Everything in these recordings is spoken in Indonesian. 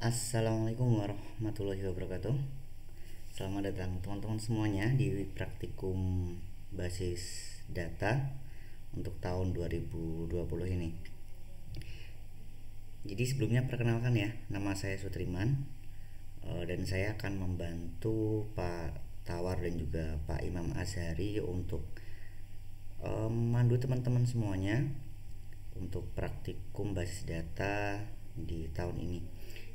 Assalamualaikum warahmatullahi wabarakatuh. Selamat datang teman-teman semuanya di praktikum basis data untuk tahun 2020 ini. Jadi sebelumnya perkenalkan ya, nama saya Sutriman, dan saya akan membantu Pak Tawar dan juga Pak Imam Azhari untuk memandu teman-teman semuanya untuk praktikum basis data di tahun ini.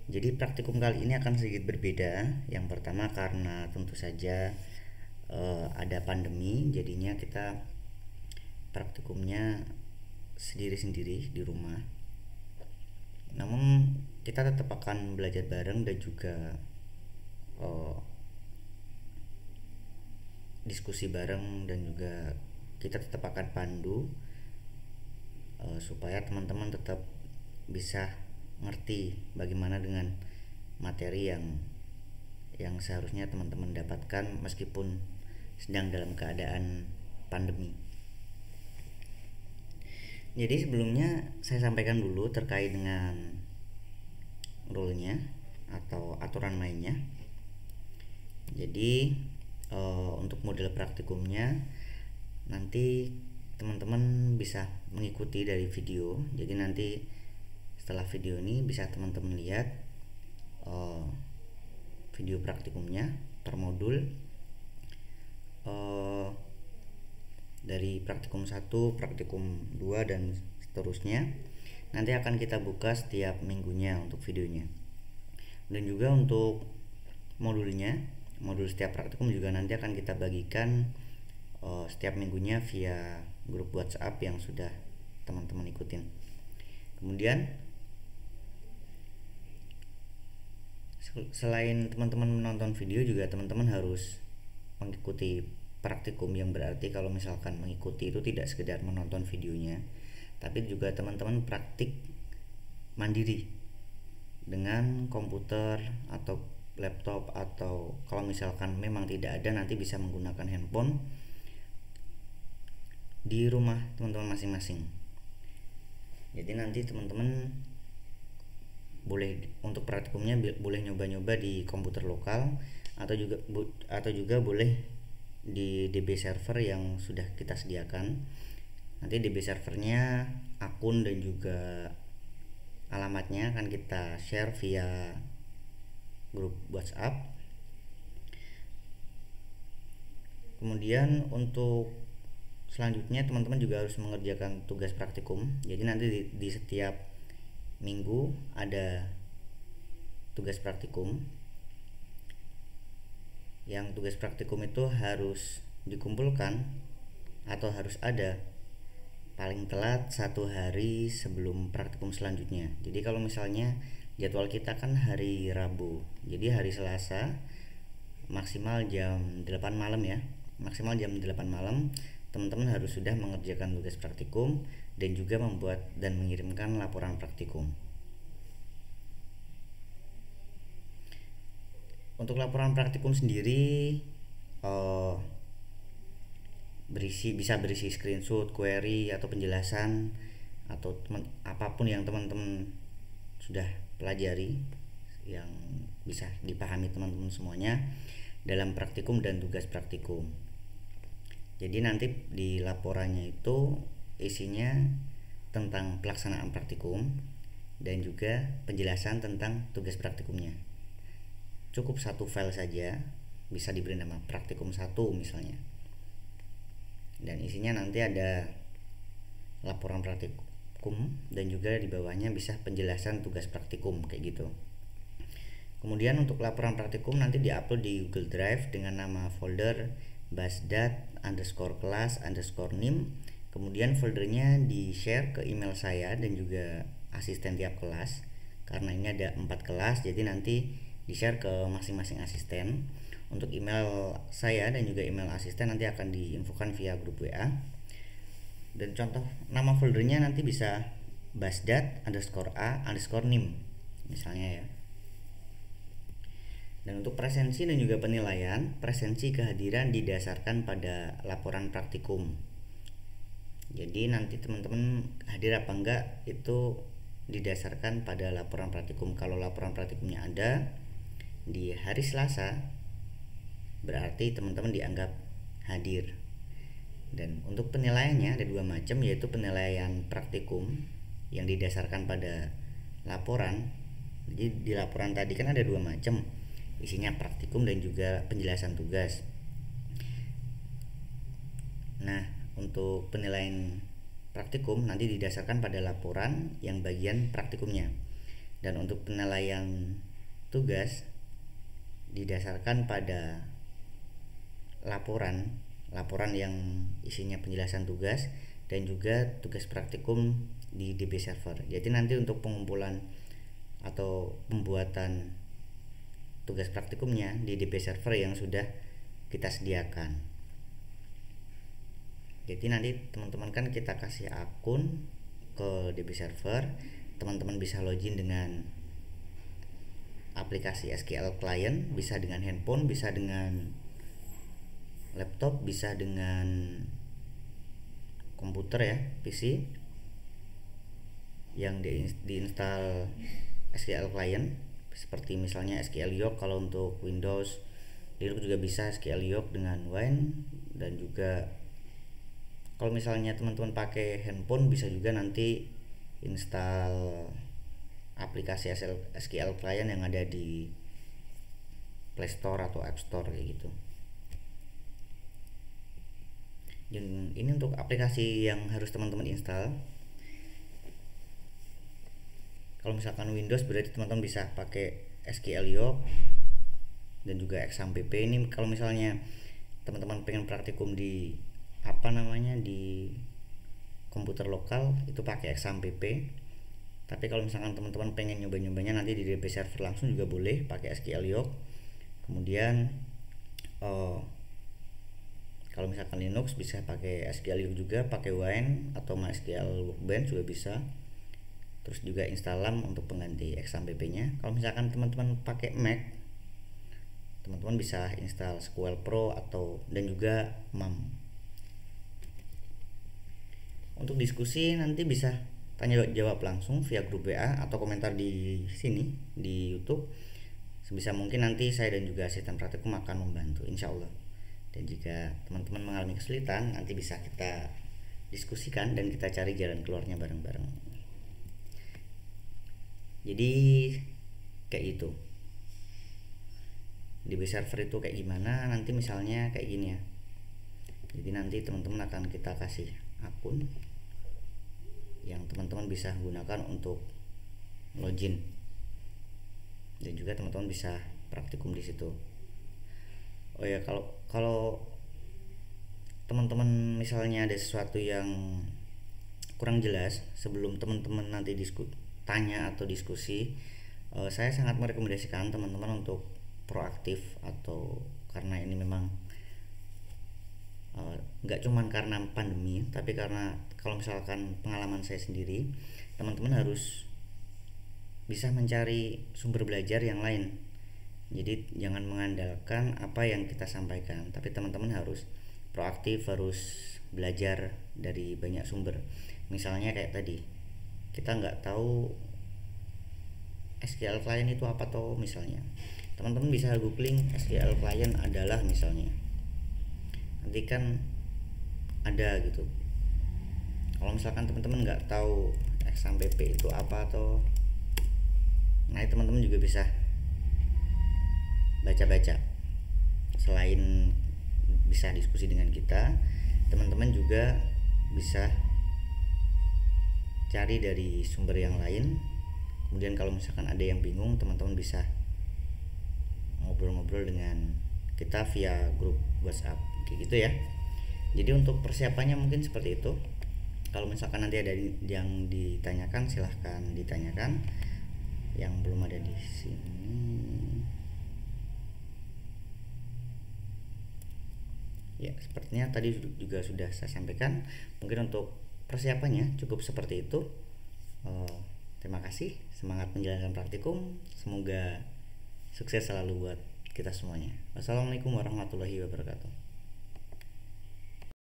Jadi praktikum kali ini akan sedikit berbeda. Yang pertama karena tentu saja ada pandemi, jadinya kita praktikumnya sendiri-sendiri di rumah. Namun kita tetap akan belajar bareng dan juga uh, diskusi bareng, dan juga kita tetap akan pandu supaya teman-teman tetap bisa ngerti bagaimana dengan materi yang seharusnya teman-teman dapatkan meskipun sedang dalam keadaan pandemi. Jadi sebelumnya saya sampaikan dulu terkait dengan rule-nya atau aturan mainnya. Jadi untuk model praktikumnya nanti teman-teman bisa mengikuti dari video. Jadi nanti setelah video ini bisa teman-teman lihat video praktikumnya per modul, dari praktikum 1, praktikum 2 dan seterusnya. Nanti akan kita buka setiap minggunya untuk videonya. Dan juga untuk modulnya, modul setiap praktikum juga nanti akan kita bagikan setiap minggunya via grup WhatsApp yang sudah teman-teman ikutin. Kemudian selain teman-teman menonton video, juga teman-teman harus mengikuti praktikum, yang berarti kalau misalkan mengikuti itu tidak sekedar menonton videonya, tapi juga teman-teman praktik mandiri dengan komputer atau laptop, atau kalau misalkan memang tidak ada nanti bisa menggunakan handphone di rumah teman-teman masing-masing. Jadi nanti teman-teman boleh untuk praktikumnya boleh nyoba-nyoba di komputer lokal atau juga boleh di DB server yang sudah kita sediakan. Nanti DB servernya, akun dan juga alamatnya akan kita share via grup WhatsApp. Kemudian untuk selanjutnya teman-teman juga harus mengerjakan tugas praktikum. Jadi nanti di setiap minggu ada tugas praktikum, yang tugas praktikum itu harus dikumpulkan atau harus ada paling telat 1 hari sebelum praktikum selanjutnya. Jadi kalau misalnya jadwal kita kan hari Rabu, jadi hari Selasa maksimal jam 8 malam ya, maksimal jam 8 malam teman-teman harus sudah mengerjakan tugas praktikum dan juga membuat dan mengirimkan laporan praktikum. Untuk laporan praktikum sendiri bisa berisi screenshot, query atau penjelasan atau apapun yang teman-teman sudah pelajari yang bisa dipahami teman-teman semuanya dalam praktikum dan tugas praktikum. Jadi nanti di laporannya itu isinya tentang pelaksanaan praktikum dan juga penjelasan tentang tugas praktikumnya. Cukup 1 file saja, bisa diberi nama praktikum 1 misalnya. Dan isinya nanti ada laporan praktikum dan juga di bawahnya bisa penjelasan tugas praktikum kayak gitu. Kemudian untuk laporan praktikum nanti diupload di Google Drive dengan nama folder basdat_class_nim. Kemudian foldernya di share ke email saya dan juga asisten tiap kelas, karena ini ada 4 kelas, jadi nanti di share ke masing-masing asisten. Untuk email saya dan juga email asisten nanti akan diinfokan via grup WA. Dan contoh nama foldernya nanti bisa basdat_a_nim misalnya ya. Dan untuk presensi dan juga penilaian, presensi kehadiran didasarkan pada laporan praktikum. Jadi nanti teman-teman hadir apa enggak itu didasarkan pada laporan praktikum. Kalau laporan praktikumnya ada di hari Selasa, berarti teman-teman dianggap hadir. Dan untuk penilaiannya ada dua macam, yaitu penilaian praktikum yang didasarkan pada laporan. Jadi di laporan tadi kan ada dua macam, isinya praktikum dan juga penjelasan tugas. Nah, untuk penilaian praktikum nanti didasarkan pada laporan yang bagian praktikumnya. Dan untuk penilaian tugas didasarkan pada laporan yang isinya penjelasan tugas dan juga tugas praktikum di DB server. Jadi nanti untuk pengumpulan atau pembuatan tugas praktikumnya di DB server yang sudah kita sediakan. Jadi nanti teman-teman kan kita kasih akun ke DB server, teman-teman bisa login dengan aplikasi SQL Client, bisa dengan handphone, bisa dengan laptop, bisa dengan komputer ya, PC yang diinstal SQL Client, seperti misalnya SQL Yoke kalau untuk Windows. Linux juga bisa SQL Yoke dengan Wine, dan juga kalau misalnya teman-teman pakai handphone bisa juga nanti install aplikasi SQL Client yang ada di Play Store atau App Store kayak gitu. Dan ini untuk aplikasi yang harus teman-teman install. Kalau misalkan Windows berarti teman-teman bisa pakai SQL Yoke dan juga XAMPP. Ini kalau misalnya teman-teman pengen praktikum di di komputer lokal itu pakai XAMPP. Tapi kalau misalkan teman-teman pengen nyoba-nyobanya nanti di DB server langsung juga boleh pakai SQL Yoke. Kemudian kalau misalkan Linux bisa pakai SQL Yoke juga, pakai Wine atau MySQL Workbench juga bisa. Terus juga install LAMP untuk pengganti XAMPP-nya. Kalau misalkan teman-teman pakai Mac, teman-teman bisa install SQL Pro dan juga MAM. Untuk diskusi nanti bisa tanya jawab langsung via grup WA atau komentar di sini di YouTube. Sebisa mungkin nanti saya dan juga asisten praktikum akan membantu, insya Allah. Dan jika teman-teman mengalami kesulitan, nanti bisa kita diskusikan dan kita cari jalan keluarnya bareng-bareng. Jadi kayak itu. DB server itu kayak gimana? Nanti misalnya kayak gini ya. Jadi nanti teman-teman akan kita kasih akun yang teman-teman bisa gunakan untuk login, dan juga teman-teman bisa praktikum di situ. Oh ya, kalau teman-teman misalnya ada sesuatu yang kurang jelas sebelum teman-teman nanti tanya atau diskusi, saya sangat merekomendasikan teman-teman untuk proaktif, atau karena ini memang nggak cuman karena pandemi, tapi karena kalau misalkan pengalaman saya sendiri, teman-teman harus bisa mencari sumber belajar yang lain. Jadi jangan mengandalkan apa yang kita sampaikan, tapi teman-teman harus proaktif, harus belajar dari banyak sumber. Misalnya kayak tadi, kita nggak tahu SQL Client itu apa toh, misalnya teman-teman bisa googling SQL Client adalah misalnya, nanti kan ada gitu. Kalau misalkan teman-teman nggak tahu XAMPP itu apa atau, nah teman-teman juga bisa baca-baca. Selain bisa diskusi dengan kita, teman-teman juga bisa cari dari sumber yang lain. Kemudian kalau misalkan ada yang bingung, teman-teman bisa ngobrol-ngobrol dengan kita via grup WhatsApp kayak gitu ya. Jadi untuk persiapannya mungkin seperti itu. Kalau misalkan nanti ada yang ditanyakan, silahkan ditanyakan. Yang belum ada di sini, ya sepertinya tadi juga sudah saya sampaikan. Mungkin untuk persiapannya cukup seperti itu. Terima kasih, semangat menjalankan praktikum, semoga sukses selalu buat kita semuanya. Wassalamualaikum warahmatullahi wabarakatuh.